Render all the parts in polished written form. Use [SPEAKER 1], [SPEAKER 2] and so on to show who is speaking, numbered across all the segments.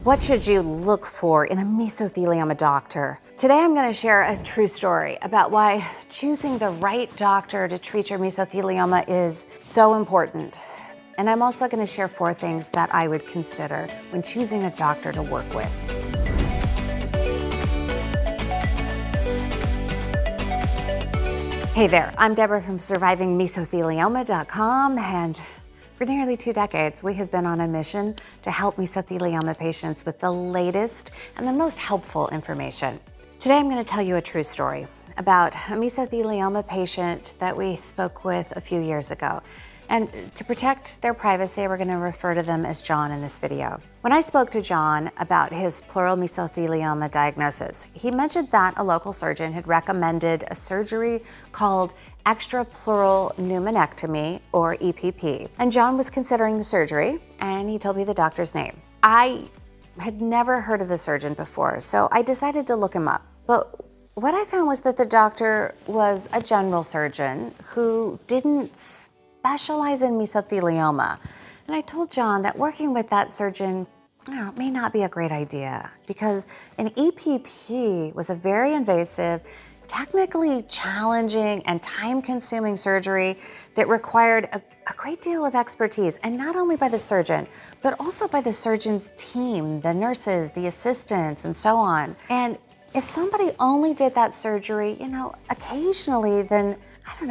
[SPEAKER 1] What should you look for in a mesothelioma doctor? Today I'm going to share a true story about why choosing the right doctor to treat your mesothelioma is so important. And I'm also going to share 4 things that I would consider when choosing a doctor to work with. Hey there, I'm Deborah from SurvivingMesothelioma.com, and for nearly 2 decades, we have been on a mission to help mesothelioma patients with the latest and the most helpful information. Today, I'm going to tell you a true story about a mesothelioma patient that we spoke with a few years ago. And to protect their privacy, we're going to refer to them as John in this video. When I spoke to John about his pleural mesothelioma diagnosis, he mentioned that a local surgeon had recommended a surgery called extrapleural pneumonectomy, or EPP. And John was considering the surgery, and he told me the doctor's name. I had never heard of the surgeon before, so I decided to look him up. But what I found was that the doctor was a general surgeon who didn't specialize in mesothelioma. And I told John that working with that surgeon may not be a great idea, because an EPP was a very invasive, technically challenging and time-consuming surgery that required a great deal of expertise, and not only by the surgeon, but also by the surgeon's team, the nurses, the assistants, and so on. And if somebody only did that surgery, occasionally, then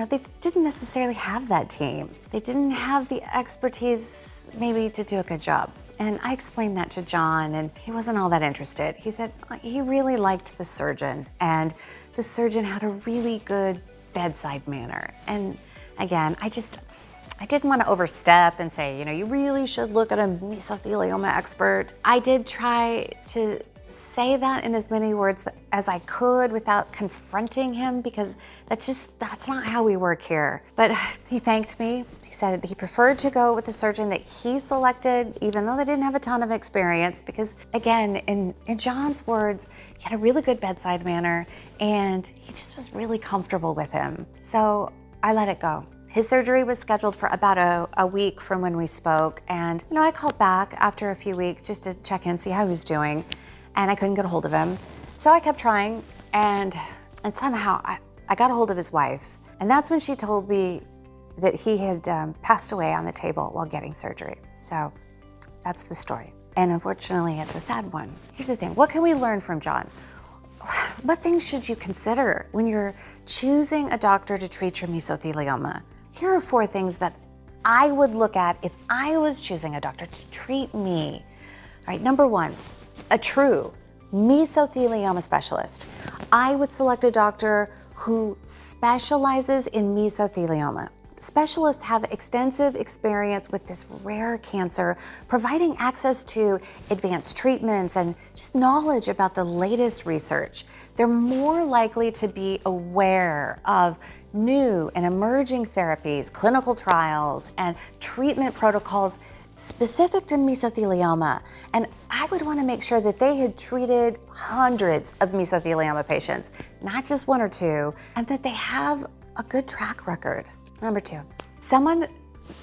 [SPEAKER 1] they didn't necessarily have that team. They didn't have the expertise maybe to do a good job. And I explained that to John, and he wasn't all that interested. He said he really liked the surgeon, and the surgeon had a really good bedside manner. And again, I didn't want to overstep and say, you really should look at a mesothelioma expert. I did try to say that in as many words as I could without confronting him, because that's not how we work here. But he thanked me. He said he preferred to go with the surgeon that he selected, even though they didn't have a ton of experience, because again, in John's words, he had a really good bedside manner and he just was really comfortable with him. So I let it go. His surgery was scheduled for about a week from when we spoke, and I called back after a few weeks just to check in, see how he was doing. And I couldn't get a hold of him. So I kept trying, and somehow I got a hold of his wife. And that's when she told me that he had passed away on the table while getting surgery. So that's the story. And unfortunately, it's a sad one. Here's the thing, what can we learn from John? What things should you consider when you're choosing a doctor to treat your mesothelioma? Here are 4 things that I would look at if I was choosing a doctor to treat me. All right, number 1, a true mesothelioma specialist. I would select a doctor who specializes in mesothelioma. Specialists have extensive experience with this rare cancer, providing access to advanced treatments and just knowledge about the latest research. They're more likely to be aware of new and emerging therapies, clinical trials, and treatment protocols specific to mesothelioma. And I would want to make sure that they had treated hundreds of mesothelioma patients, not just 1 or 2, and that they have a good track record. Number 2, someone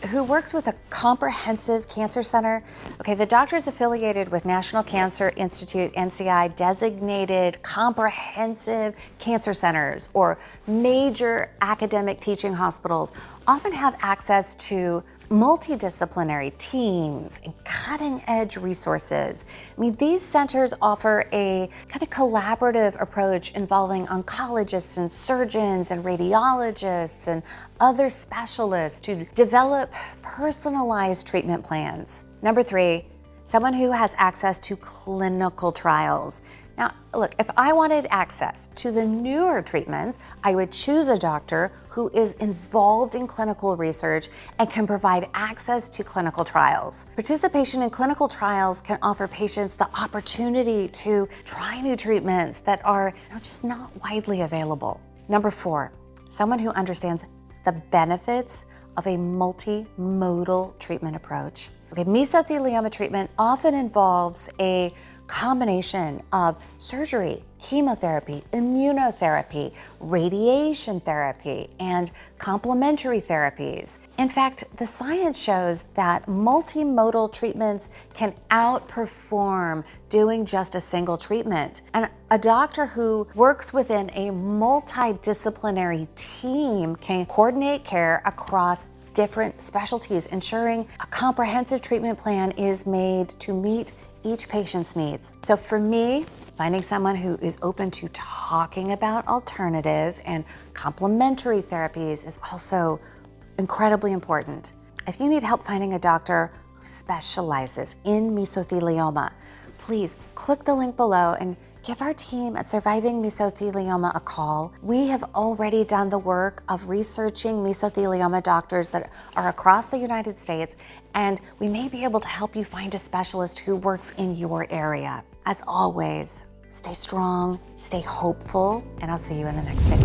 [SPEAKER 1] who works with a comprehensive cancer center. Okay, the doctor is affiliated with National Cancer Institute, NCI, designated comprehensive cancer centers, or major academic teaching hospitals often have access to multidisciplinary teams and cutting-edge resources. These centers offer a kind of collaborative approach involving oncologists and surgeons and radiologists and other specialists to develop personalized treatment plans. Number 3, someone who has access to clinical trials. Now, look, if I wanted access to the newer treatments, I would choose a doctor who is involved in clinical research and can provide access to clinical trials. Participation in clinical trials can offer patients the opportunity to try new treatments that are just not widely available. Number 4, someone who understands the benefits of a multimodal treatment approach. Okay, mesothelioma treatment often involves a combination of surgery, chemotherapy, immunotherapy, radiation therapy, and complementary therapies. In fact, the science shows that multimodal treatments can outperform doing just a single treatment. And a doctor who works within a multidisciplinary team can coordinate care across different specialties, ensuring a comprehensive treatment plan is made to meet each patient's needs. So for me, finding someone who is open to talking about alternative and complementary therapies is also incredibly important. If you need help finding a doctor who specializes in mesothelioma, please click the link below and give our team at Surviving Mesothelioma a call. We have already done the work of researching mesothelioma doctors that are across the United States, and we may be able to help you find a specialist who works in your area. As always, stay strong, stay hopeful, and I'll see you in the next video.